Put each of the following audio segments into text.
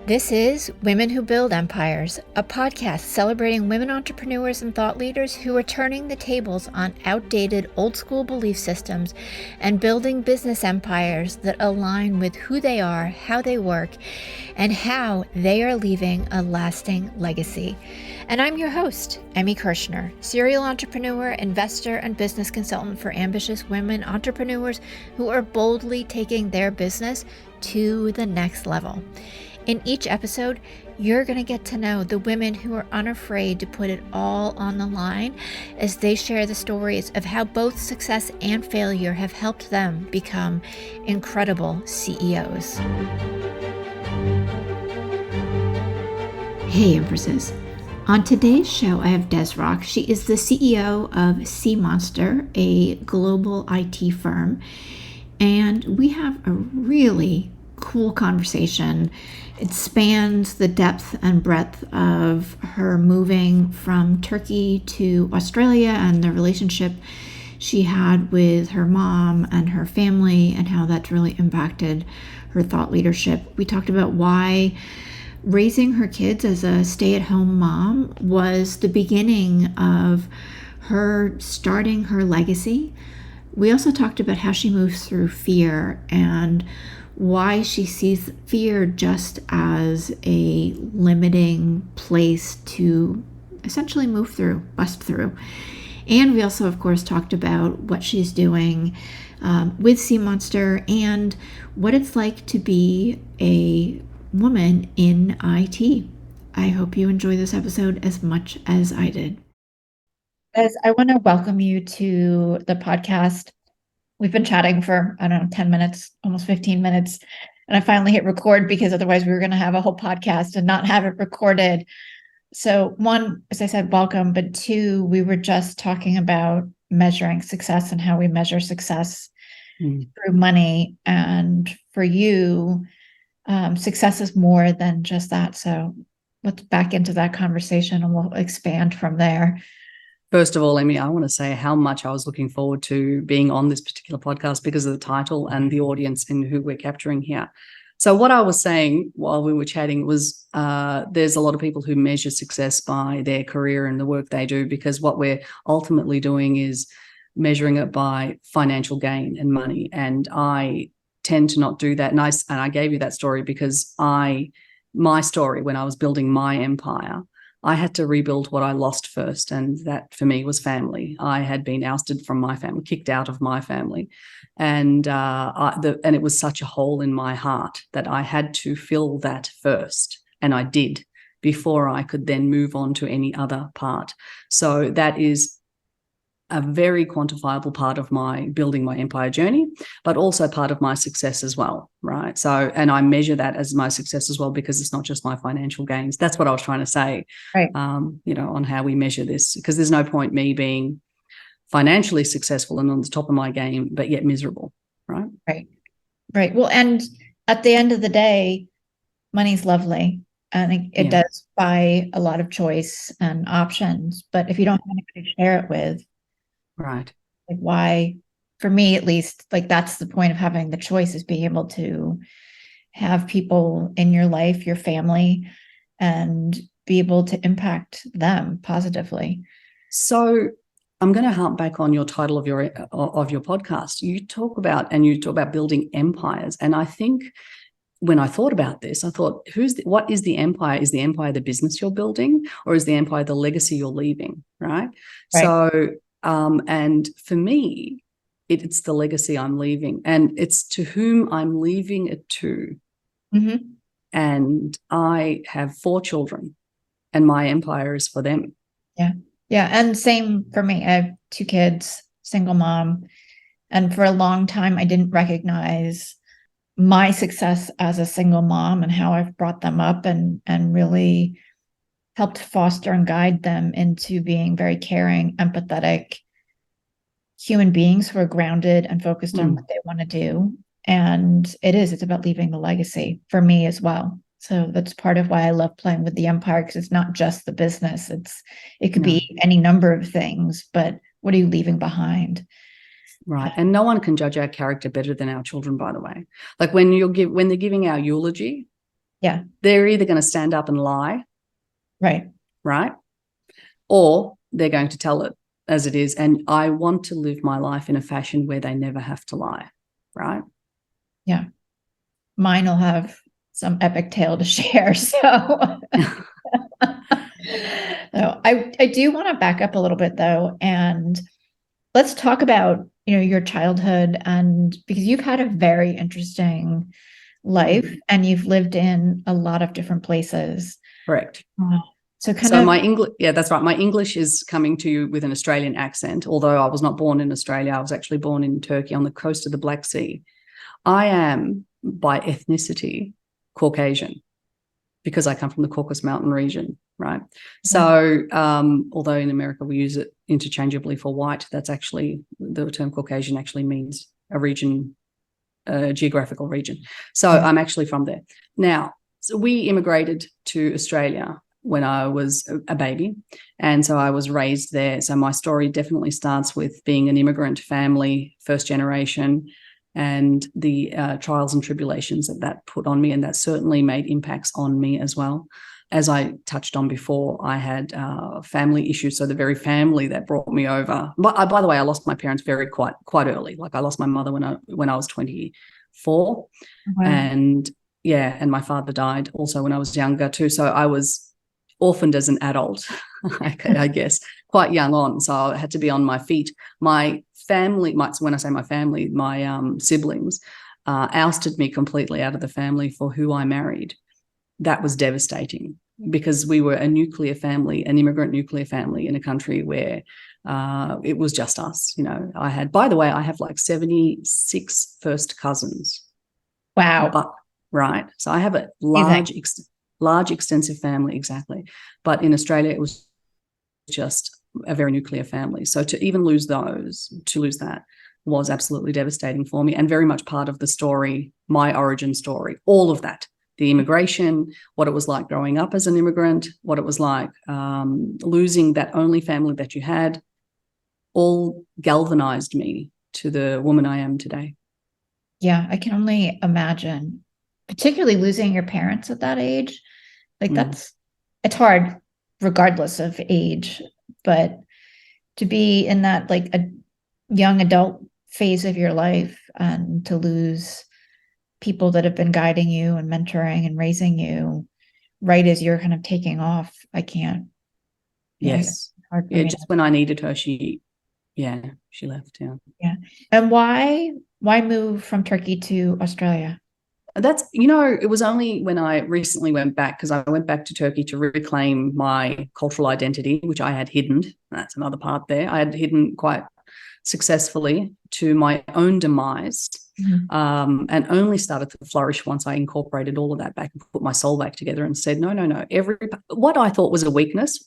This is Women Who Build Empires, a podcast celebrating women entrepreneurs and thought leaders who are turning the tables on outdated old school belief systems and building business empires that align with who they are, how they work, and how they are leaving a lasting legacy. And I'm your host, Emmy Kirshner, serial entrepreneur, investor, and business consultant for ambitious women entrepreneurs who are boldly taking their business to the next level. In each episode, you're going to get to know the women who are unafraid to put it all on the line as they share the stories of how both success and failure have helped them become incredible CEOs. Hey, Empresses. On today's show, I have Dez Rock. She is the CEO of SIEMonster, a global IT firm. And we have a really cool conversation. It spans the depth and breadth of her moving from Turkey to Australia and the relationship she had with her mom and her family and how that's really impacted her thought leadership. We talked about why raising her kids as a stay-at-home mom was the beginning of her starting her legacy. We also talked about how she moves through fear and why she sees fear just as a limiting place to essentially move through, bust through. And we also, of course, talked about what she's doing with SIEMonster and what it's like to be a woman in IT. I hope you enjoy this episode as much as I did. As I want to welcome you to the podcast. We've been chatting for, 10 minutes, almost 15 minutes. And I finally hit record because otherwise we were going to have a whole podcast and not have it recorded. So one, as I said, welcome. But two, we were just talking about measuring success and how we measure success through money. And for you, success is more than just that. So let's back into that conversation and we'll expand from there. First of all, Emmy, I want to say how much I was looking forward to being on this particular podcast because of the title and the audience and who we're capturing here. So what I was saying while we were chatting was there's a lot of people who measure success by their career and the work they do, because what we're ultimately doing is measuring it by financial gain and money. And I tend to not do that. And I gave you that story because my story when I was building my empire, I had to rebuild what I lost first, and that for me was family. I had been ousted from my family, kicked out of my family, and it was such a hole in my heart that I had to fill that first, and I did before I could then move on to any other part. So that is a very quantifiable part of my building my empire journey, but also part of my success as well, right? So, and I measure that as my success as well, because it's not just my financial gains. That's what I was trying to say, right. On how we measure this, because there's no point me being financially successful and on the top of my game, but yet miserable, right? Right. Well, and at the end of the day, money's lovely. And it does buy a lot of choice and options, but if you don't have anybody to share it with, right. Like why, for me at least, like that's the point of having the choice, is being able to have people in your life, your family, and be able to impact them positively. So I'm going to harp back on your title of your podcast. You talk about building empires. And I think when I thought about this, I thought, what is the empire? Is the empire the business you're building, or is the empire the legacy you're leaving? Right. So, and for me, it's the legacy I'm leaving, and it's to whom I'm leaving it to. Mm-hmm. And I have 4 children, and my empire is for them. Yeah. And same for me. I have 2 kids, single mom. And for a long time, I didn't recognize my success as a single mom and how I've brought them up and really helped foster and guide them into being very caring, empathetic human beings who are grounded and focused on what they want to do. And it's about leaving the legacy for me as well. So that's part of why I love playing with the empire, because it's not just the business. It could be any number of things, but what are you leaving behind? Right. And no one can judge our character better than our children, by the way. Like when they're giving our eulogy, Yeah. They're either going to stand up and lie, Right. right? Or they're going to tell it as it is. And I want to live my life in a fashion where they never have to lie, right? Yeah. Mine will have some epic tale to share. So, I do want to back up a little bit though, and let's talk about, your childhood, and because you've had a very interesting life and you've lived in a lot of different places. Correct. So my English, yeah, that's right. My English is coming to you with an Australian accent, although I was not born in Australia. I was actually born in Turkey on the coast of the Black Sea. I am by ethnicity Caucasian because I come from the Caucasus Mountain region, right? So although in America we use it interchangeably for white, that's actually, the term Caucasian actually means a region, a geographical region. So I'm actually from there. Now, so we immigrated to Australia when I was a baby, and so I was raised there. So my story definitely starts with being an immigrant family, first generation, and the trials and tribulations that put on me, and that certainly made impacts on me as well. As I touched on before, I had family issues. So the very family that brought me over. But by the way, I lost my parents quite early. Like I lost my mother when I was 24, and my father died also when I was younger too. So I was orphaned as an adult, I guess, quite young on. So I had to be on my feet. My family, when I say my family, my siblings ousted me completely out of the family for who I married. That was devastating because we were a nuclear family, an immigrant nuclear family in a country where it was just us. By the way, I have like 76 first cousins. Wow. Right. So I have a large extensive family, exactly. But in Australia, it was just a very nuclear family. So to even lose that was absolutely devastating for me, and very much part of the story, my origin story, all of that. The immigration, what it was like growing up as an immigrant, what it was like losing that only family that you had, all galvanized me to the woman I am today. Yeah, I can only imagine, particularly losing your parents at that age. Like it's hard regardless of age, but to be in that like a young adult phase of your life and to lose people that have been guiding you and mentoring and raising you right as you're kind of taking off, I can't. Yes. Just when I needed her, she left. Yeah. And why move from Turkey to Australia? That's, it was only when I recently went back, because I went back to Turkey to reclaim my cultural identity, which I had hidden. That's another part there. I had hidden quite successfully to my own demise, and only started to flourish once I incorporated all of that back and put my soul back together and said, no, what I thought was a weakness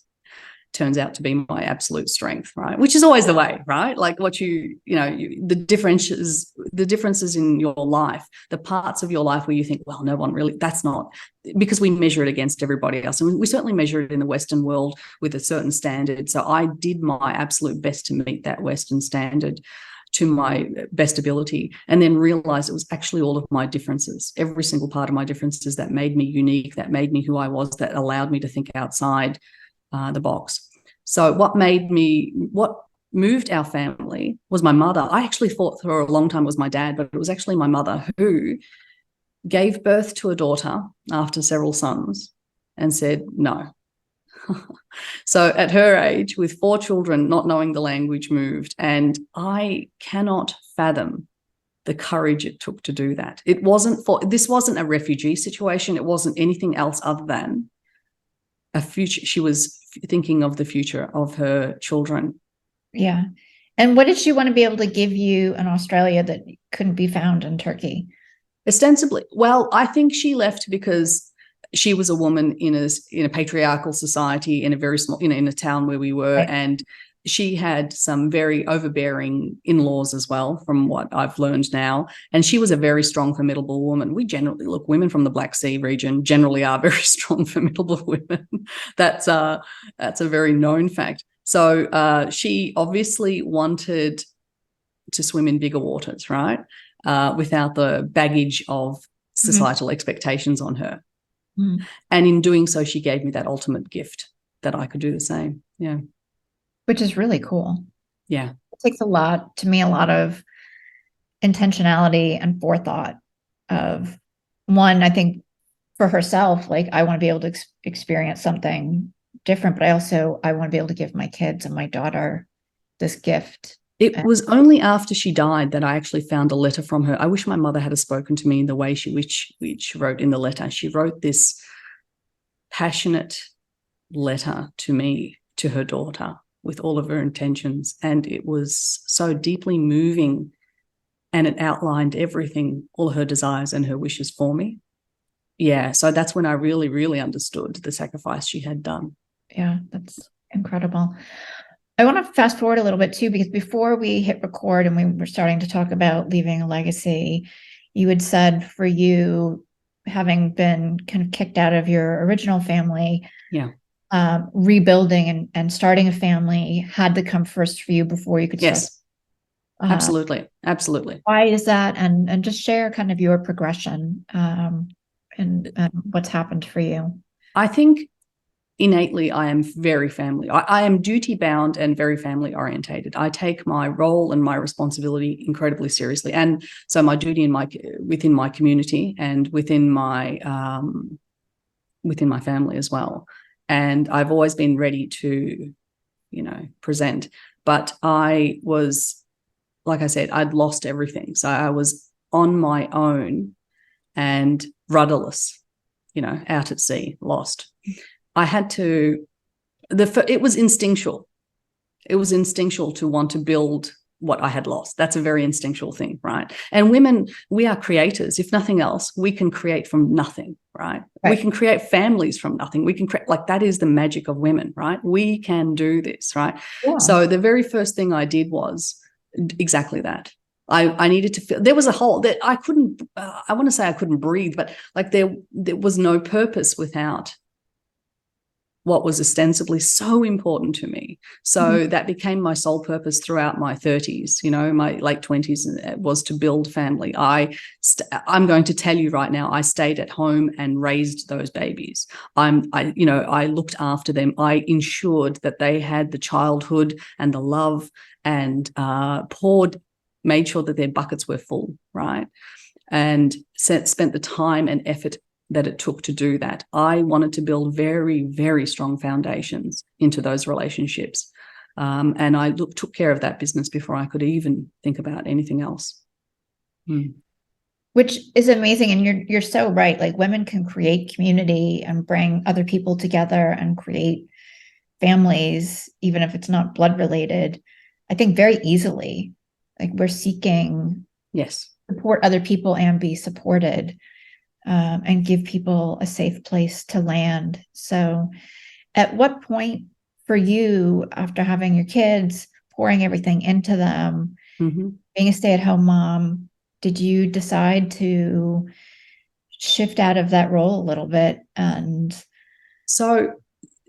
turns out to be my absolute strength, right? Which is always the way, right? Like what the differences in your life, the parts of your life where you think, well, no one really, that's not, because we measure it against everybody else. And we certainly measure it in the Western world with a certain standard. So I did my absolute best to meet that Western standard to my best ability, and then realized it was actually all of my differences, every single part of my differences that made me unique, that made me who I was, that allowed me to think outside the box. So what moved our family was my mother. I actually thought for a long time it was my dad, but it was actually my mother who gave birth to a daughter after several sons and said no. So at her age, with 4 children, not knowing the language, moved. And I cannot fathom the courage it took to do that. This wasn't a refugee situation. It wasn't anything else other than a future. She was thinking of the future of her children. Yeah. And what did she want to be able to give you in Australia that couldn't be found in Turkey? Ostensibly, well, I think she left because she was a woman in a patriarchal society, in a very small, in a town where we were, right. And she had some very overbearing in-laws as well, from what I've learned now. And she was a very strong, formidable woman. We generally, women from the Black Sea region generally are very strong, formidable women. That's a very known fact. So she obviously wanted to swim in bigger waters, right? Without the baggage of societal expectations on her. Mm. And in doing so, she gave me that ultimate gift that I could do the same. Yeah. Which is really cool. Yeah. It takes a lot of intentionality and forethought of one, I think for herself, like I want to be able to experience something different, but I want to be able to give my kids and my daughter this gift. It was only after she died that I actually found a letter from her. I wish my mother had spoken to me in the way which wrote in the letter. She wrote this passionate letter to me, to her daughter, with all of her intentions. And it was so deeply moving, and it outlined everything, all her desires and her wishes for me. Yeah, so that's when I really, really understood the sacrifice she had done. Yeah, that's incredible. I want to fast forward a little bit too, because before we hit record and we were starting to talk about leaving a legacy, you had said for you, having been kind of kicked out of your original family, rebuilding and starting a family had to come first for you before you could start. Absolutely. Why is that? And just share kind of your progression and what's happened for you. I think innately I am very family. I am duty bound and very family orientated. I take my role and my responsibility incredibly seriously, and so my duty within my community and within my family as well. And I've always been ready to, present. But I was, like I said, I'd lost everything. So I was on my own and rudderless, out at sea, lost. I had to, it was instinctual. It was instinctual to want to build what I had lost. That's a very instinctual thing, right? And women, we are creators. If nothing else, we can create from nothing, right? We can create families from nothing. We can create, that is the magic of women, right? We can do this, right? Yeah. So the very first thing I did was exactly that. I needed to feel, there was a hole that I couldn't, I want to say I couldn't breathe, but there was no purpose without what was ostensibly so important to me. So that became my sole purpose throughout my 30s, my late 20s, was to build family. I'm going to tell you right now, I stayed at home and raised those babies. I looked after them. I ensured that they had the childhood and the love, and made sure that their buckets were full, right? And spent the time and effort that it took to do that. I wanted to build very, very strong foundations into those relationships. And I took care of that business before I could even think about anything else. Which is amazing. And you're so right. Like, women can create community and bring other people together and create families, even if it's not blood related, I think very easily. Like, we're seeking support other people and be supported. And give people a safe place to land. So at what point for you, after having your kids, pouring everything into them, being a stay-at-home mom, did you decide to shift out of that role a little bit? And so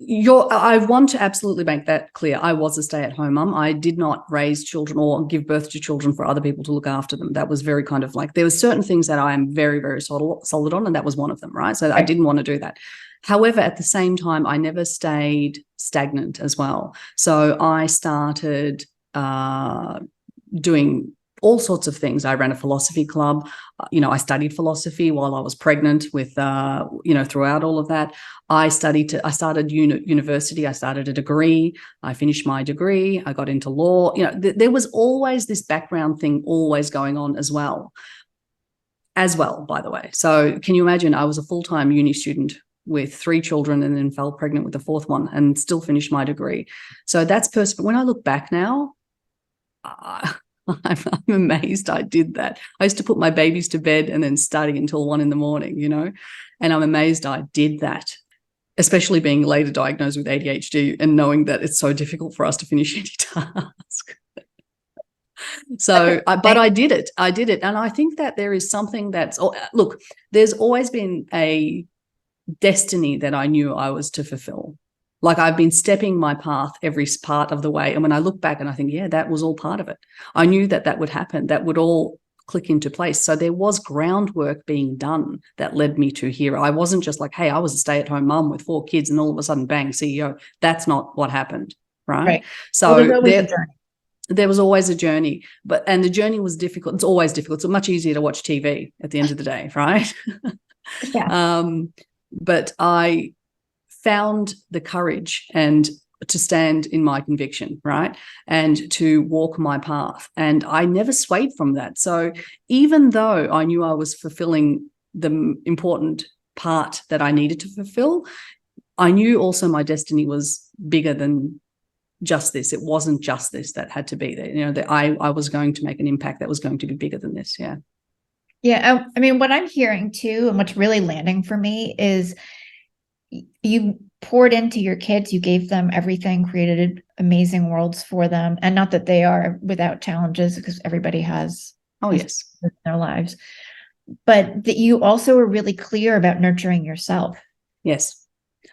I want to absolutely make that clear. I was a stay-at-home mum. I did not raise children or give birth to children for other people to look after them. That was very kind of there were certain things that I am very, very solid on, and that was one of them, right? So I didn't want to do that. However, at the same time, I never stayed stagnant as well. So I started doing all sorts of things. I ran a philosophy club. I studied philosophy while I was pregnant with, throughout all of that. I started university. I started a degree. I finished my degree. I got into law. There was always this background thing always going on as well, by the way. So can you imagine, I was a full-time uni student with 3 children and then fell pregnant with the 4th one and still finished my degree. So that's when I look back now, I'm amazed I did that. I used to put my babies to bed and then study until 1 a.m, and I'm amazed I did that, especially being later diagnosed with ADHD and knowing that it's so difficult for us to finish any task. But I did it. And I think that there is something there's always been a destiny that I knew I was to fulfill. Like, I've been stepping my path every part of the way. And when I look back and I think, that was all part of it. I knew that would happen. That would all click into place. So there was groundwork being done that led me to here. I wasn't just like, hey, I was a stay-at-home mum with 4 kids and all of a sudden, bang, CEO. That's not what happened, right? So well, there's always a journey. There was always a journey, and the journey was difficult. It's always difficult. It's much easier to watch TV at the end of the day, right? Yeah. But I found the courage and to stand in my conviction, right? And to walk my path. And I never swayed from that. So even though I knew I was fulfilling the important part that I needed to fulfill, I knew also my destiny was bigger than just this. It wasn't just this that had to be there. You know, that I was going to make an impact that was going to be bigger than this. Yeah. Yeah. I mean, what I'm hearing too, and what's really landing for me is you poured into your kids, you gave them everything, created amazing worlds for them. And not that they are without challenges, because everybody has yes in their lives, but that you also were really clear about nurturing yourself. Yes.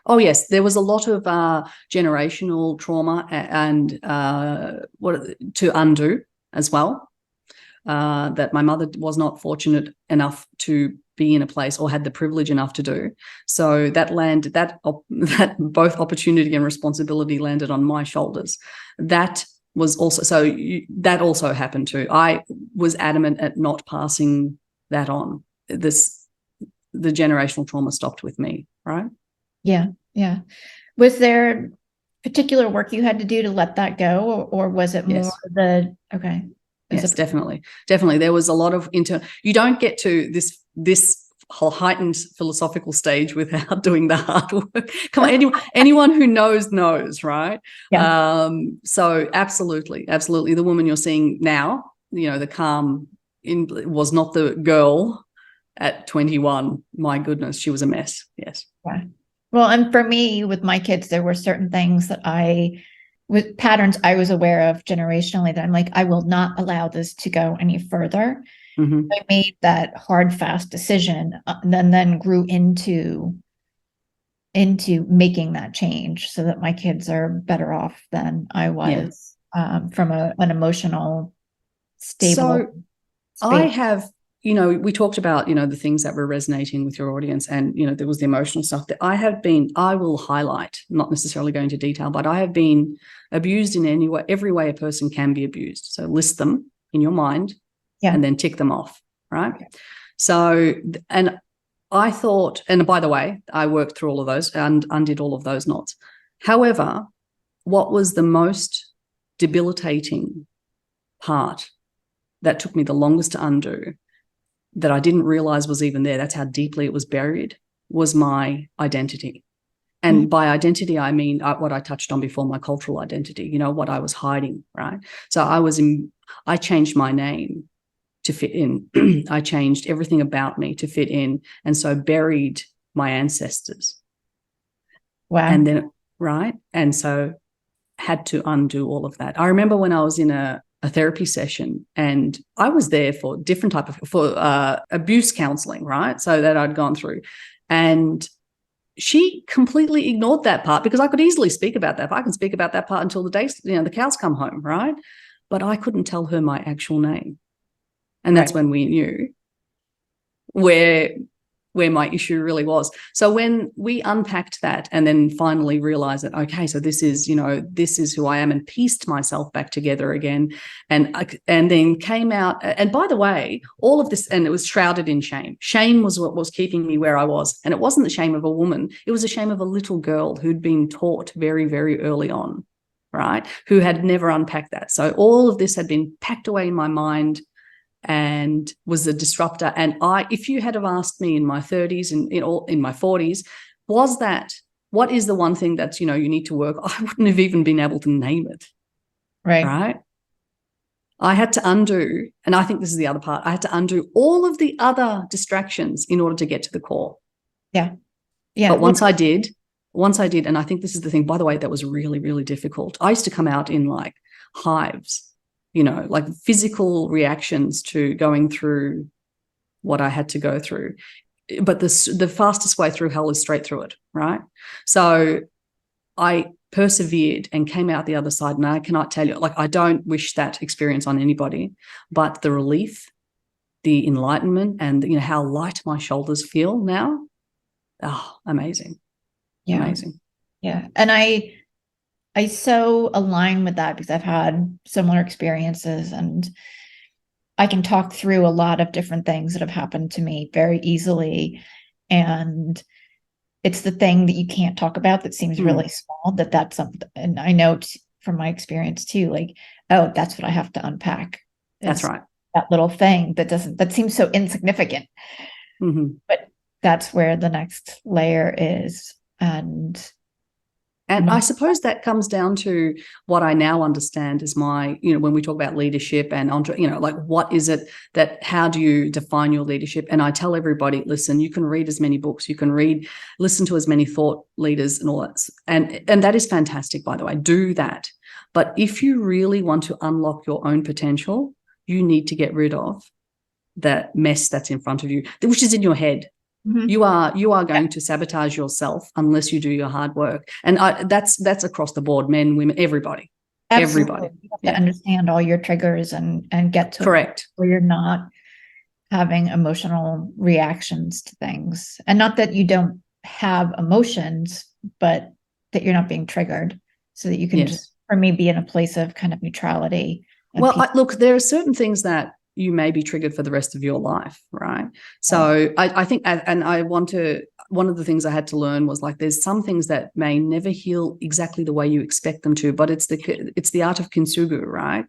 Oh, yes. There was a lot of generational trauma and what to undo as well. That my mother was not fortunate enough to be in a place or had the privilege enough to do. So that both opportunity and responsibility landed on my shoulders. That was also that also happened too. I was adamant at not passing that on. The generational trauma stopped with me, right? Yeah. Yeah. Was there particular work you had to do to let that go, or was it more okay? Yes, definitely. There was a lot of you don't get to this whole heightened philosophical stage without doing the hard work. Come on, anyone who knows, right? Yeah. So absolutely. The woman you're seeing now, you know, the calm was not the girl at 21. My goodness, she was a mess. Yes. Yeah. Well, and for me, with my kids, there were certain things that with patterns I was aware of generationally that I'm like, I will not allow this to go any further. Mm-hmm. I made that hard, fast decision, and then grew into making that change so that my kids are better off than I was from an emotional, stable. So I have, you know, we talked about, you know, the things that were resonating with your audience, and, you know, there was the emotional stuff that I will highlight, not necessarily go into detail, but I have been abused in every way a person can be abused. So list them in your mind and then tick them off, right? Okay. So, and I thought, and by the way, I worked through all of those and undid all of those knots. However, what was the most debilitating part that took me the longest to undo, that I didn't realize was even there, that's how deeply it was buried, was my identity. And by identity, I mean what I touched on before, my cultural identity, you know, what I was hiding, right? So I changed my name to fit in. I changed everything about me to fit in, and so buried my ancestors. Wow. And then, right? And so had to undo all of that. I remember when I was in a therapy session, and I was there for different type of abuse counseling, right? So that I'd gone through, and she completely ignored that part, because I could easily speak about that. I can speak about that part until the day, you know, the cows come home, right? But I couldn't tell her my actual name. And that's when we knew where my issue really was. So when we unpacked that and then finally realized that, okay, so this is who I am, and pieced myself back together again, and then came out. And by the way, all of this, and it was shrouded in shame. Shame was what was keeping me where I was. And it wasn't the shame of a woman. It was the shame of a little girl who'd been taught very, very early on, right? Who had never unpacked that. So all of this had been packed away in my mind and was a disruptor. And if you had have asked me in my 30s and in my 40s, what is the one thing that's, you know, you need to work, I wouldn't have even been able to name it. Right. I had to undo, and I think this is the other part, I had to undo all of the other distractions in order to get to the core. Yeah. But once I did, and I think this is the thing, by the way, that was really, really difficult. I used to come out in like hives, you know, like physical reactions to going through what I had to go through. But the fastest way through hell is straight through it, right? So I persevered and came out the other side. And I cannot tell you, like, I don't wish that experience on anybody, but the relief the enlightenment, and how light my shoulders feel now. Oh, amazing. Yeah. Amazing. Yeah. And I so align with that because I've had similar experiences, and I can talk through a lot of different things that have happened to me very easily. And it's the thing that you can't talk about that seems really small, that's something. And I know from my experience too, like, oh, that's what I have to unpack. That's right. That little thing that seems so insignificant. But that's where the next layer is. And I suppose that comes down to what I now understand is my, when we talk about leadership and, like, what is it how do you define your leadership? And I tell everybody, listen, you can read as many books, you can listen to as many thought leaders and all that. And that is fantastic, by the way, do that. But if you really want to unlock your own potential, you need to get rid of that mess that's in front of you, which is in your head. You are going to sabotage yourself unless you do your hard work. And that's across the board, men, women, everybody. Absolutely. Everybody. You have to understand all your triggers and get to correct where you're not having emotional reactions to things. And not that you don't have emotions, but that you're not being triggered, so that you can just, for me, be in a place of kind of neutrality. Well, look, there are certain things that you may be triggered for the rest of your life, right? So I think, and one of the things I had to learn was, like, there's some things that may never heal exactly the way you expect them to, but it's the art of kintsugi, right?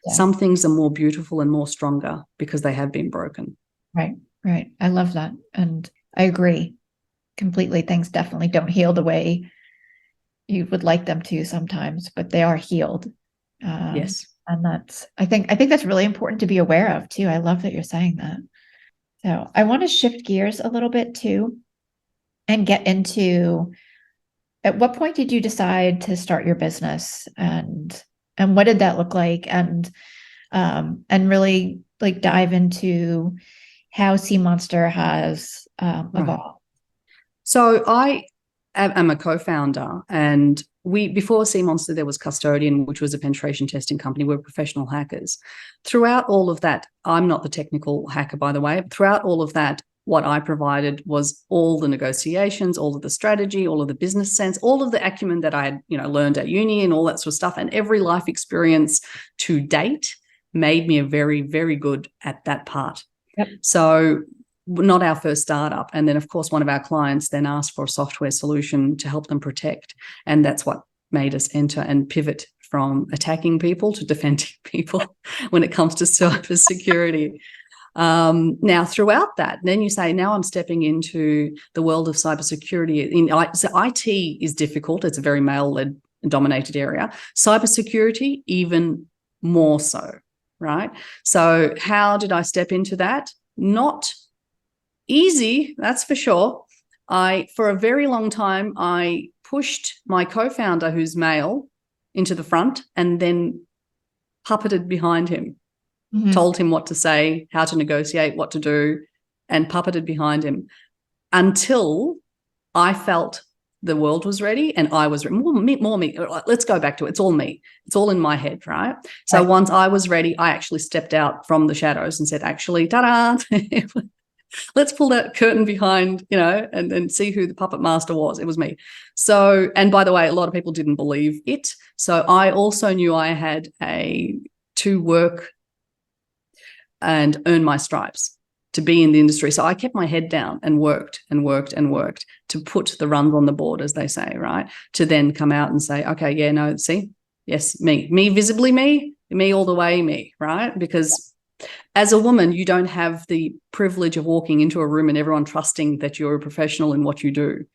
Yeah. Some things are more beautiful and more stronger because they have been broken. Right. I love that. And I agree completely. Things definitely don't heal the way you would like them to sometimes, but they are healed. Yes. And I think that's really important to be aware of too. I love that you're saying that. So I want to shift gears a little bit too, and get into, at what point did you decide to start your business, and what did that look like? And really, like, dive into how SIEMonster has evolved. Right. So I am a co-founder, and before SIEMonster, there was Custodian, which was a penetration testing company. We're professional hackers. Throughout all of that, I'm not the technical hacker, by the way. Throughout all of that, what I provided was all the negotiations, all of the strategy, all of the business sense, all of the acumen that I had, learned at uni and all that sort of stuff. And every life experience to date made me a very, very good at that part. Yep. So not our first startup. And then, of course, one of our clients then asked for a software solution to help them protect. And that's what made us enter and pivot from attacking people to defending people when it comes to cybersecurity. Now, throughout that, then you say, now I'm stepping into the world of cybersecurity. So IT is difficult. It's a very male-led, dominated area. Cybersecurity, even more so, right? So how did I step into that? Not easy, that's for sure. For a very long time, I pushed my co-founder, who's male, into the front and then puppeted behind him, told him what to say, how to negotiate, what to do, and puppeted behind him until I felt the world was ready and I was ready. More me. Let's go back to it. It's all me. It's all in my head, right? So once I was ready, I actually stepped out from the shadows and said, actually, ta-da, let's pull that curtain behind, and see who the puppet master was. It was me. So, and by the way, a lot of people didn't believe it. So I also knew I had to work and earn my stripes to be in the industry. So I kept my head down and worked to put the runs on the board, as they say, right? To then come out and say, okay, yeah, no, see, yes, me visibly me all the way, me, right? Because as a woman, you don't have the privilege of walking into a room and everyone trusting that you're a professional in what you do.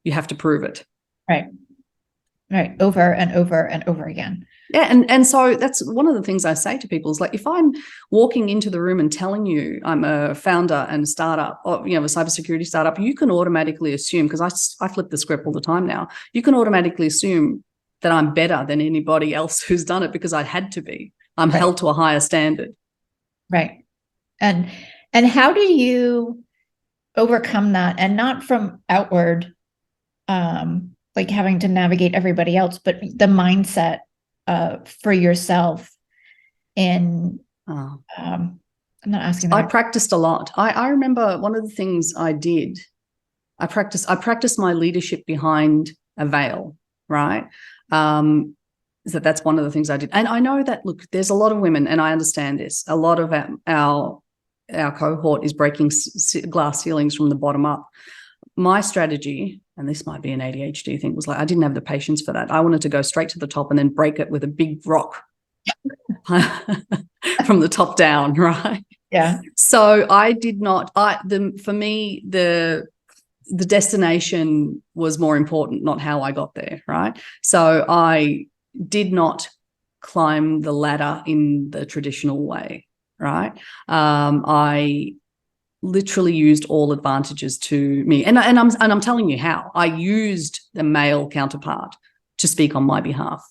You have to prove it. Right. Over and over and over again. Yeah. And so that's one of the things I say to people is, like, if I'm walking into the room and telling you I'm a founder and a startup, or, a cybersecurity startup, you can automatically assume, because I flip the script all the time now, you can automatically assume that I'm better than anybody else who's done it because I had to be. I'm held to a higher standard. Right. And how do you overcome that? And not from outward, like having to navigate everybody else, but the mindset for yourself in I'm not asking I that. practiced a lot. I remember one of the things I did, I practiced my leadership behind a veil, right? That's one of the things I did. And I know that, look, there's a lot of women, and I understand this, a lot of our cohort is breaking glass ceilings from the bottom up. My strategy, and this might be an ADHD thing, was like I didn't have the patience for that. I wanted to go straight to the top and then break it with a big rock from the top down, right? Yeah. So I did not. For me, the destination was more important, not how I got there, right? So I did not climb the ladder in the traditional way, right? I literally used all advantages to me, and I'm telling you how. I used the male counterpart to speak on my behalf.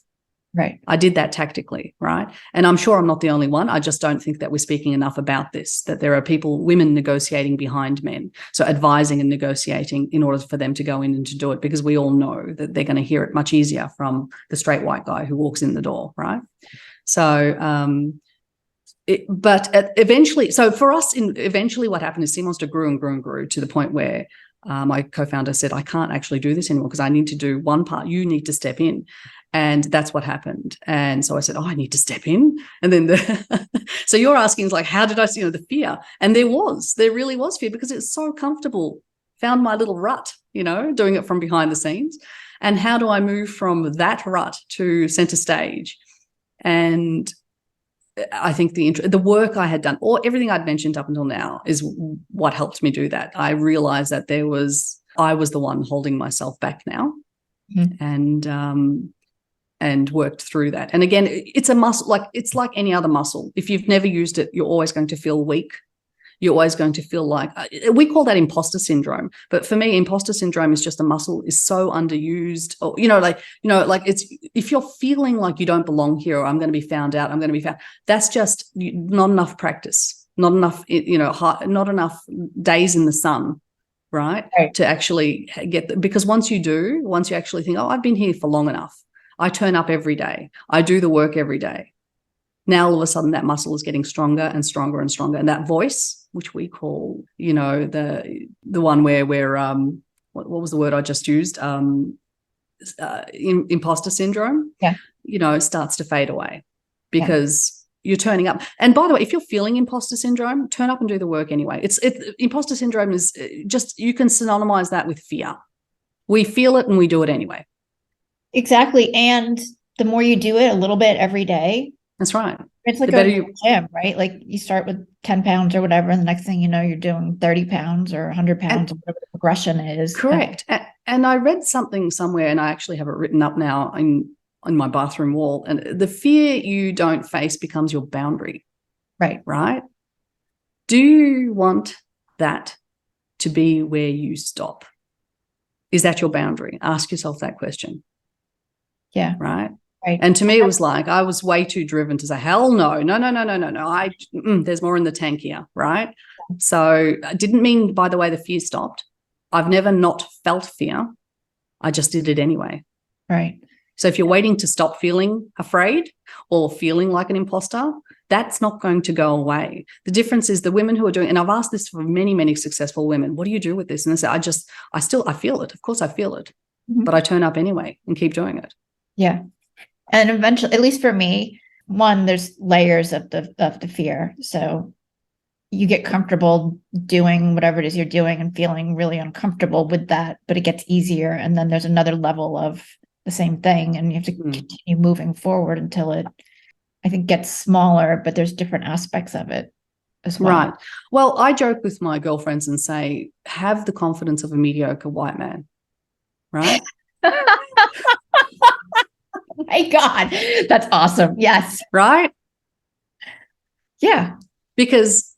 Right. I did that tactically, right? And I'm sure I'm not the only one. I just don't think that we're speaking enough about this, that there are women negotiating behind men, so advising and negotiating in order for them to go in and to do it, because we all know that they're going to hear it much easier from the straight white guy who walks in the door, right? So, eventually, so for us, eventually what happened is SIEMonster grew and grew and grew to the point where my co-founder said, I can't actually do this anymore because I need to do one part. You need to step in. And that's what happened. And so I said, I need to step in. And then so you're asking is like, how did I see the fear? And there really was fear, because it's so comfortable. Found my little rut, doing it from behind the scenes. And how do I move from that rut to center stage? And I think the work I had done, or everything I'd mentioned up until now, is what helped me do that. I realized that I was the one holding myself back now. And worked through that. And again, it's a muscle, it's like any other muscle. If you've never used it, you're always going to feel weak. You're always going to feel like, we call that imposter syndrome. But for me, imposter syndrome is just a muscle is so underused. Or, it's, if you're feeling like you don't belong here, or I'm going to be found out, I'm going to be found, that's just not enough practice, not enough, not enough days in the sun, right? To actually because once you actually think, I've been here for long enough. I turn up every day. I do the work every day. Now, all of a sudden, that muscle is getting stronger and stronger and stronger. And that voice, which we call, the one where we're, what was the word I just used? Imposter syndrome, starts to fade away, because you're turning up. And by the way, if you're feeling imposter syndrome, turn up and do the work anyway. Imposter syndrome is just, you can synonymize that with fear. We feel it and we do it anyway. Exactly. And the more you do it a little bit every day. That's right. It's like going to the gym, right? Like you start with 10 pounds or whatever, and the next thing you know, you're doing 30 pounds or 100 pounds, or whatever the progression is. Correct. And I read something somewhere, and I actually have it written up now on my bathroom wall. And the fear you don't face becomes your boundary. Right. Right. Do you want that to be where you stop? Is that your boundary? Ask yourself that question. Yeah. Right. And to me, it was like I was way too driven to say, hell no. There's more in the tank here. Right. So I didn't mean, by the way, the fear stopped. I've never not felt fear. I just did it anyway. Right. So if you're waiting to stop feeling afraid or feeling like an imposter, that's not going to go away. The difference is the women who are doing, and I've asked this for many, many successful women, what do you do with this? And they say, I feel it. Of course I feel it, but I turn up anyway and keep doing it. Yeah. And eventually, at least for me, one, there's layers of the fear. So you get comfortable doing whatever it is you're doing and feeling really uncomfortable with that, but it gets easier. And then there's another level of the same thing, and you have to continue moving forward until it, I think, gets smaller, but there's different aspects of it as well. Right. Well, I joke with my girlfriends and say, have the confidence of a mediocre white man. Right. My God, that's awesome. Yes. Right. Yeah. Because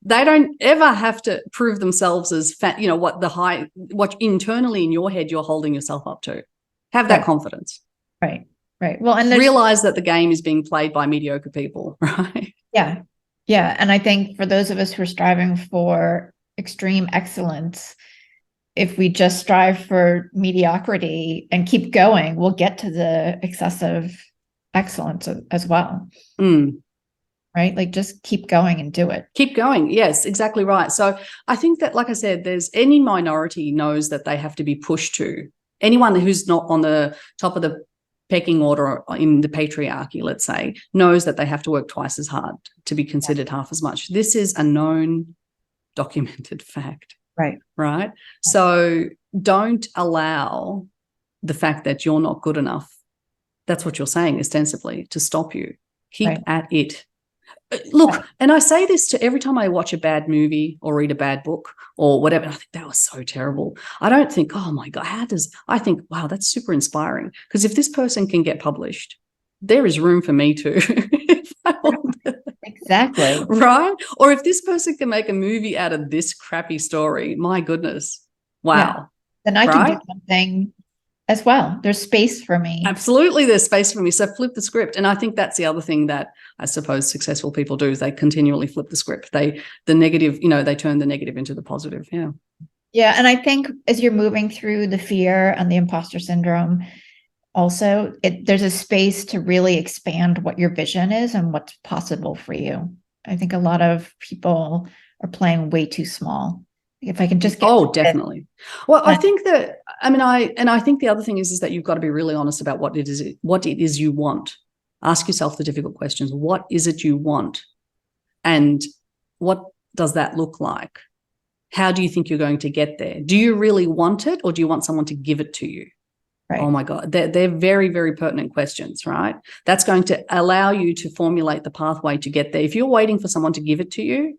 they don't ever have to prove themselves as fat, what internally in your head you're holding yourself up to. Have that confidence. Right. Right. Well, and realize that the game is being played by mediocre people. Right. Yeah. Yeah. And I think for those of us who are striving for extreme excellence, if we just strive for mediocrity and keep going, we'll get to the excessive excellence as well. Right. right? Like just keep going and do it. Keep going. Yes, exactly right. So I think that, like I said, there's any minority knows that they have to be pushed to. Anyone who's not on the top of the pecking order in the patriarchy, let's say, knows that they have to work twice as hard to be considered half as much. This is a known, documented fact. Right. Right. So don't allow the fact that you're not good enough, that's what you're saying ostensibly, to stop you. Keep at it. Look, and I say this to every time I watch a bad movie or read a bad book or whatever, I think that was so terrible. I don't think, oh my God, I think, wow, that's super inspiring. Because if this person can get published, there is room for me too. Exactly. Right? Or if this person can make a movie out of this crappy story, my goodness. Wow. Yeah. Then I can do something as well. There's space for me. Absolutely, there's space for me. So flip the script. And I think that's the other thing that I suppose successful people do is they continually flip the script. They turn the negative into the positive. Yeah. Yeah. And I think as you're moving through the fear and the imposter syndrome, also there's a space to really expand what your vision is and what's possible for you. I think a lot of people are playing way too small. If I can just get definitely. Well, I think that, I think the other thing is that you've got to be really honest about what it is you want. Ask yourself the difficult questions. What is it you want? And what does that look like? How do you think you're going to get there? Do you really want it, or do you want someone to give it to you? Right. Oh my God, they're very, very pertinent questions, right? That's going to allow you to formulate the pathway to get there. If you're waiting for someone to give it to you,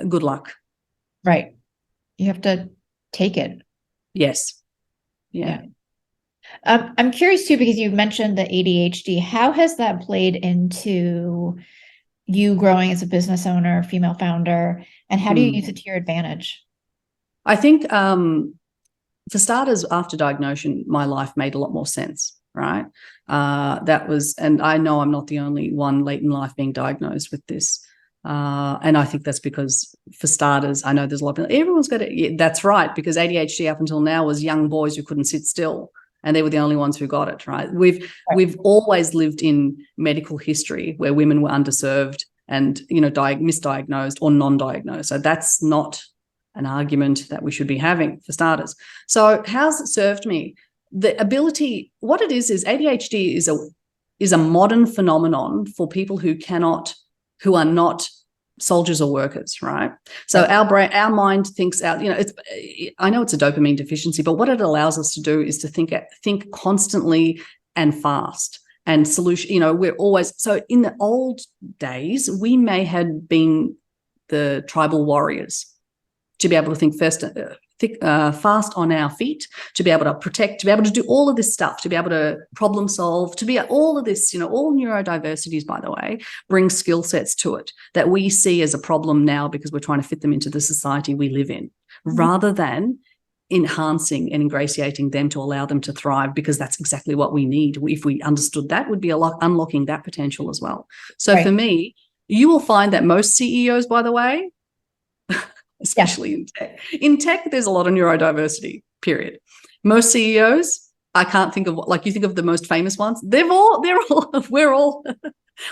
good luck. Right. You have to take it. Yes. Yeah. I'm curious too, because you mentioned the ADHD. How has that played into you growing as a business owner, female founder, and how do you use it to your advantage? I think, for starters, after diagnosis, my life made a lot more sense, right? And I know I'm not the only one late in life being diagnosed with this. And I think that's because, for starters, I know there's a lot of people, everyone's got it. Yeah, that's right, because ADHD up until now was young boys who couldn't sit still, and they were the only ones who got it, right? We've always lived in medical history where women were underserved and, misdiagnosed or non-diagnosed. So that's not an argument that we should be having, for starters. So how's it served me? The ability, what it is ADHD is a modern phenomenon for people who are not soldiers or workers, right? So our mind thinks out, I know it's a dopamine deficiency, but what it allows us to do is to think constantly and fast. And solution, we're always, so in the old days, we may have been the tribal warriors, to be able to think fast on our feet, to be able to protect, to be able to do all of this stuff, to be able to problem solve, to be all of this, all neurodiversities, by the way, bring skill sets to it that we see as a problem now because we're trying to fit them into the society we live in, rather than enhancing and ingratiating them to allow them to thrive, because that's exactly what we need. If we understood that, would be unlocking that potential as well. So for me, you will find that most CEOs, by the way, especially in tech. In tech, there's a lot of neurodiversity, period. Most CEOs, I can't think of, like, you think of the most famous ones, we're all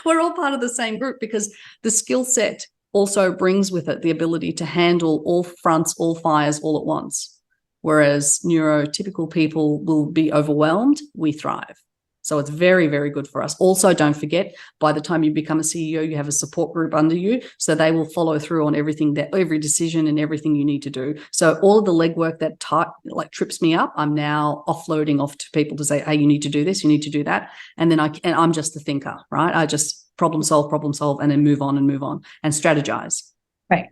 part of the same group, because the skill set also brings with it the ability to handle all fronts, all fires, all at once. Whereas neurotypical people will be overwhelmed, we thrive. So it's very, very good for us. Also, don't forget, by the time you become a CEO, you have a support group under you, so they will follow through on every decision and everything you need to do. So all of the legwork that trips me up, I'm now offloading off to people to say, hey, you need to do this, you need to do that. And then I'm just the thinker, right? I just problem solve, and then move on and strategize. Right.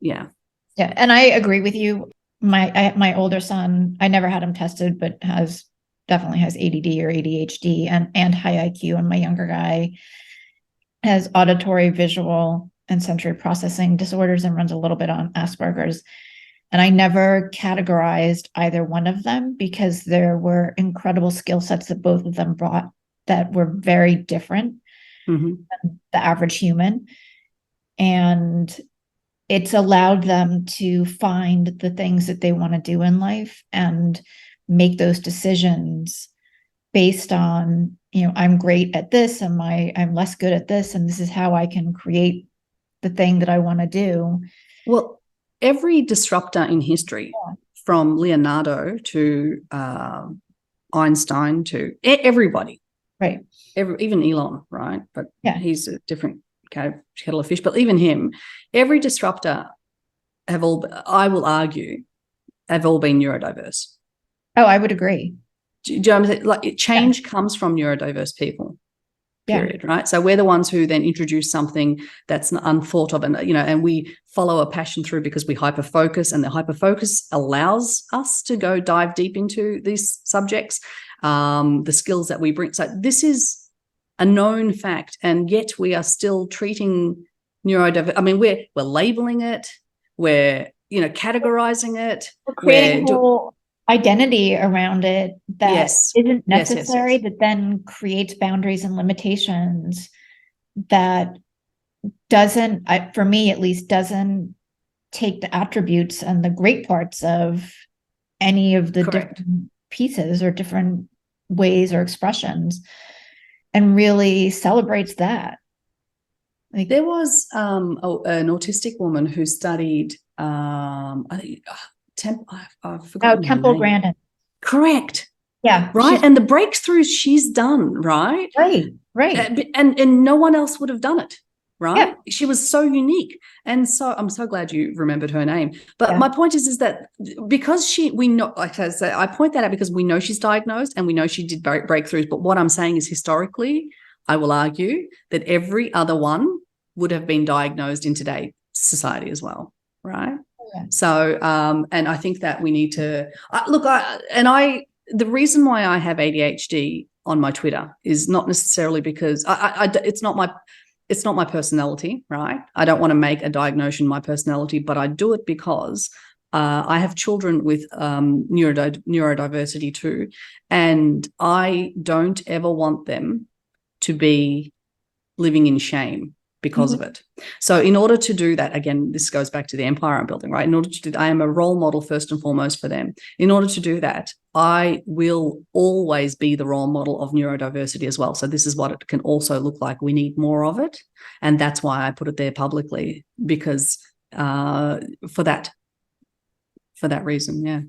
Yeah. Yeah. And I agree with you. My older son, I never had him tested, but definitely has ADD or ADHD and high IQ. And my younger guy has auditory, visual, and sensory processing disorders and runs a little bit on Asperger's. And I never categorized either one of them, because there were incredible skill sets that both of them brought that were very different than the average human. And it's allowed them to find the things that they want to do in life and make those decisions based on I'm great at this and I'm less good at this, and this is how I can create the thing that I want to do. Well, every disruptor in history, from Leonardo to Einstein to everybody, right? Even Elon, right? But yeah, he's a different kettle of fish. But even him, every disruptor I will argue, have all been neurodiverse. Oh, I would agree. Do you know what I'm saying? Like, change comes from neurodiverse people. Period. Right. So we're the ones who then introduce something that's unthought of, and we follow a passion through because we hyper focus, and the hyper focus allows us to go dive deep into these subjects, the skills that we bring. So this is a known fact, and yet we are still treating neurodiversity. I mean, we're labeling it, we're categorizing it, we're creating a whole identity around it that isn't necessary, that then creates boundaries and limitations that doesn't, for me at least, doesn't take the attributes and the great parts of any of the different pieces or different ways or expressions and really celebrates that. Like, there was an autistic woman who studied I think I've forgotten Temple Grandin. Correct. Yeah. Right. And the breakthroughs she's done, right? Right. And no one else would have done it. Right. Yeah. She was so unique. And so I'm so glad you remembered her name. But my point is that because we know, like I say, I point that out because we know she's diagnosed and we know she did breakthroughs. But what I'm saying is, historically, I will argue that every other one would have been diagnosed in today's society as well. Right. So, and I think that we need to the reason why I have ADHD on my Twitter is not necessarily because it's not my personality, right? I don't want to make a diagnosis my personality, but I do it because I have children with neurodiversity too, and I don't ever want them to be living in shame because of it. So in order to do that, again, this goes back to the empire I'm building, right? In order to do that, I am a role model first and foremost for them. In order to do that, I will always be the role model of neurodiversity as well. So this is what it can also look like. We need more of it. And that's why I put it there publicly, because for that reason. Yeah.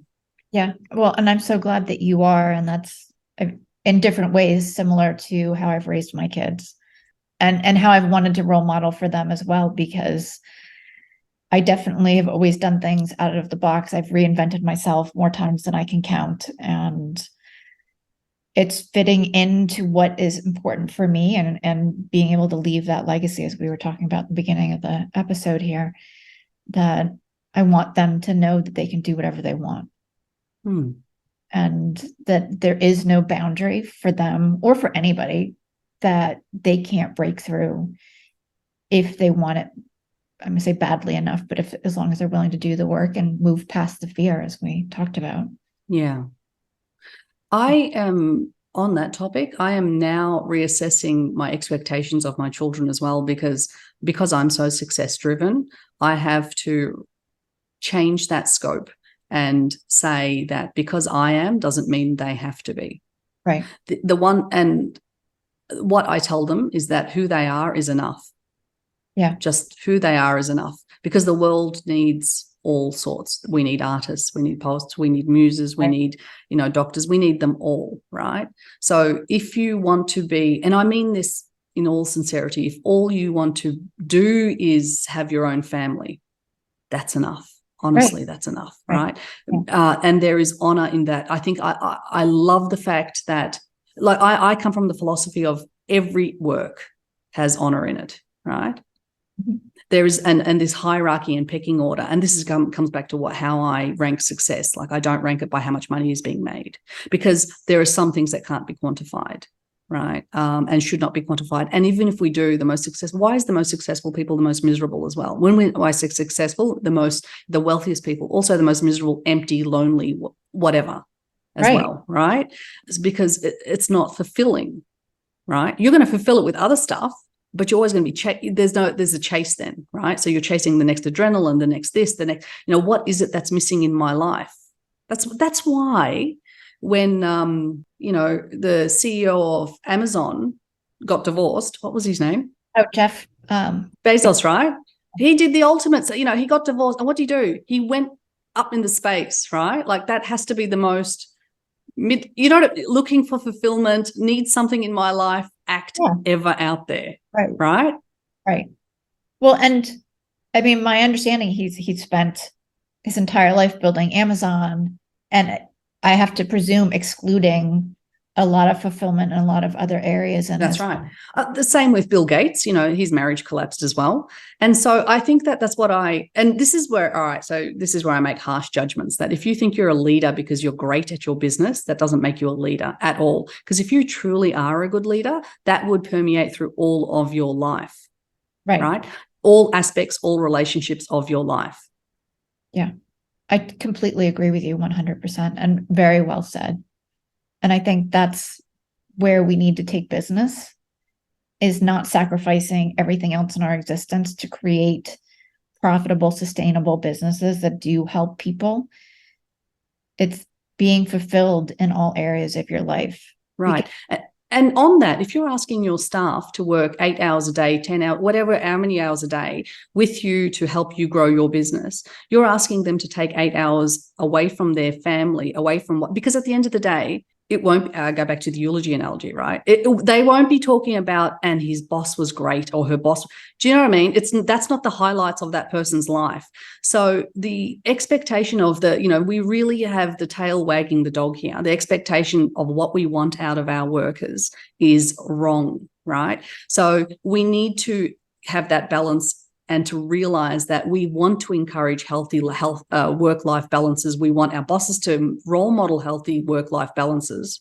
Yeah. Well, and I'm so glad that you are, and that's in different ways similar to how I've raised my kids. And how I've wanted to role model for them as well, because I definitely have always done things out of the box. I've reinvented myself more times than I can count. And it's fitting into what is important for me and being able to leave that legacy, as we were talking about at the beginning of the episode here, that I want them to know that they can do whatever they want. And that there is no boundary for them or for anybody that they can't break through if they want it. I'm going to say badly enough, but as long as they're willing to do the work and move past the fear, as we talked about. Yeah. I am on that topic. I am now reassessing my expectations of my children as well, because I'm so success driven, I have to change that scope and say that because I am doesn't mean they have to be. Right. What I tell them is that who they are is enough. Yeah. Just who they are is enough, because the world needs all sorts. We need artists, we need poets, we need muses, we need, doctors, we need them all, right? So if you want to be, and I mean this in all sincerity, if all you want to do is have your own family, that's enough. Honestly, that's enough, right? And there is honor in that. I think I love the fact that, like, I come from the philosophy of every work has honor in it, right? There is and this hierarchy and pecking order, and this comes back to how I rank success. Like, I don't rank it by how much money is being made, because there are some things that can't be quantified, right? And should not be quantified. And even if we do, why is the most successful people the most miserable as well? When I say successful, the wealthiest people, also the most miserable, empty, lonely, whatever. As well, right? It's because it's not fulfilling, right? You're going to fulfill it with other stuff, but you're always going to be there's a chase then, right? So you're chasing the next adrenaline, the next this, the next, what is it that's missing in my life? That's why when the CEO of Amazon got divorced. What was his name? Oh, Jeff Bezos, right? He did the ultimate. So, he got divorced, and what did he do? He went up into space, right? Like, that has to be the most looking for fulfillment, need something in my life act ever out there, right? Well, and I mean, my understanding, he's spent his entire life building Amazon, and I have to presume excluding a lot of fulfillment in a lot of other areas. And that's right. The same with Bill Gates. His marriage collapsed as well. And so I think that's what and this is where, all right, so this is where I make harsh judgments, that if you think you're a leader because you're great at your business, that doesn't make you a leader at all. Because if you truly are a good leader, that would permeate through all of your life, right? All aspects, all relationships of your life. Yeah, I completely agree with you 100%, and very well said. And I think that's where we need to take business, is not sacrificing everything else in our existence to create profitable, sustainable businesses that do help people. It's being fulfilled in all areas of your life. Right. And on that, if you're asking your staff to work 8 hours a day, 10 hours, whatever, how many hours a day with you to help you grow your business, you're asking them to take 8 hours away from their family, away from because at the end of the day, it won't go back to the eulogy analogy, right? They won't be talking about, and his boss was great, or her boss. Do you know what I mean? That's not the highlights of that person's life. So the expectation of we really have the tail wagging the dog here. The expectation of what we want out of our workers is wrong, right? So we need to have that balance, and to realize that we want to encourage healthy work-life balances. We want our bosses to role model healthy work-life balances.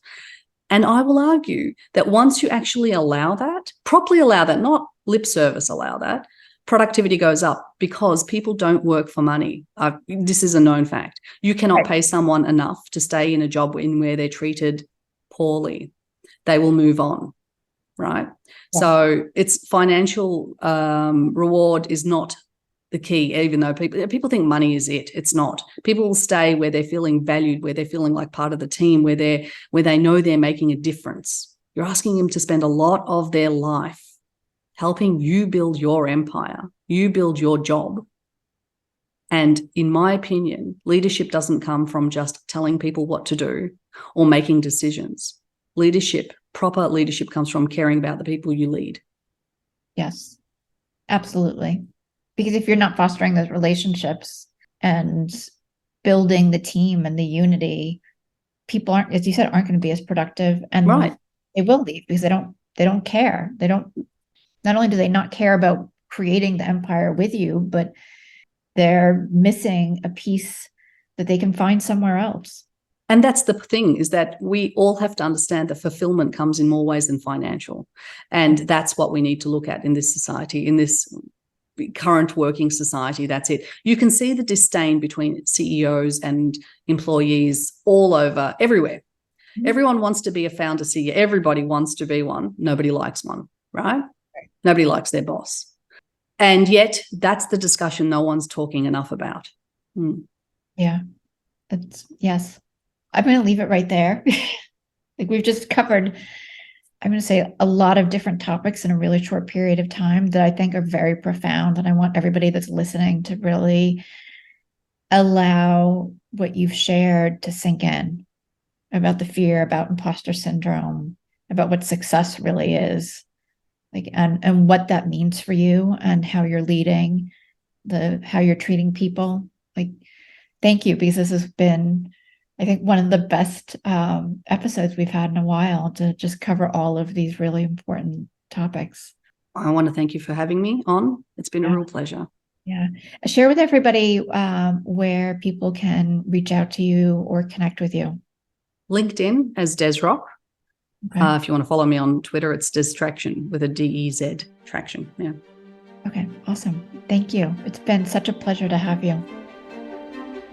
And I will argue that once you actually allow that, properly allow that, not lip service allow that, productivity goes up, because people don't work for money. This is a known fact. You cannot pay someone enough to stay in a job where they're treated poorly. They will move on. Right. Yeah. So it's financial reward is not the key, even though people think money is it. It's not. People will stay where they're feeling valued, where they're feeling like part of the team, where they know they're making a difference. You're asking them to spend a lot of their life helping you build your empire, you build your job. And in my opinion, leadership doesn't come from just telling people what to do or making decisions. Proper leadership comes from caring about the people you lead. Yes, absolutely. Because if you're not fostering those relationships and building the team and the unity, people aren't, as you said, aren't going to be as productive, and they will leave because they don't care. Not only do they not care about creating the empire with you, but they're missing a piece that they can find somewhere else. And that's the thing, is that we all have to understand that fulfillment comes in more ways than financial. And that's what we need to look at in this society, in this current working society. That's it. You can see the disdain between CEOs and employees all over, everywhere. Mm-hmm. Everyone wants to be a founder CEO. Everybody wants to be one. Nobody likes one, right? Nobody likes their boss. And yet that's the discussion no one's talking enough about. Yeah. Yes. I'm going to leave it right there. Like, we've just covered, I'm going to say, a lot of different topics in a really short period of time that I think are very profound. And I want everybody that's listening to really allow what you've shared to sink in, about the fear, about imposter syndrome, about what success really is, like, and what that means for you, and how you're leading, how you're treating people. Like, thank you, because this has been, I think, one of the best episodes we've had in a while, to just cover all of these really important topics. I want to thank you for having me on. It's been a real pleasure. Yeah. Share with everybody where people can reach out to you or connect with you. LinkedIn as Dez Rock. Okay. If you want to follow me on Twitter, it's Dez Traction, with a DEZ Traction. Yeah. Okay. Awesome. Thank you. It's been such a pleasure to have you.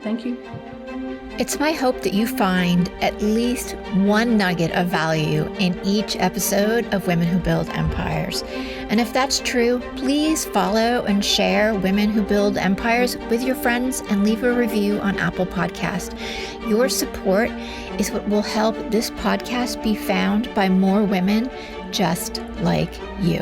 Thank you. It's my hope that you find at least one nugget of value in each episode of Women Who Build Empires. And if that's true, please follow and share Women Who Build Empires with your friends and leave a review on Apple Podcast. Your support is what will help this podcast be found by more women just like you.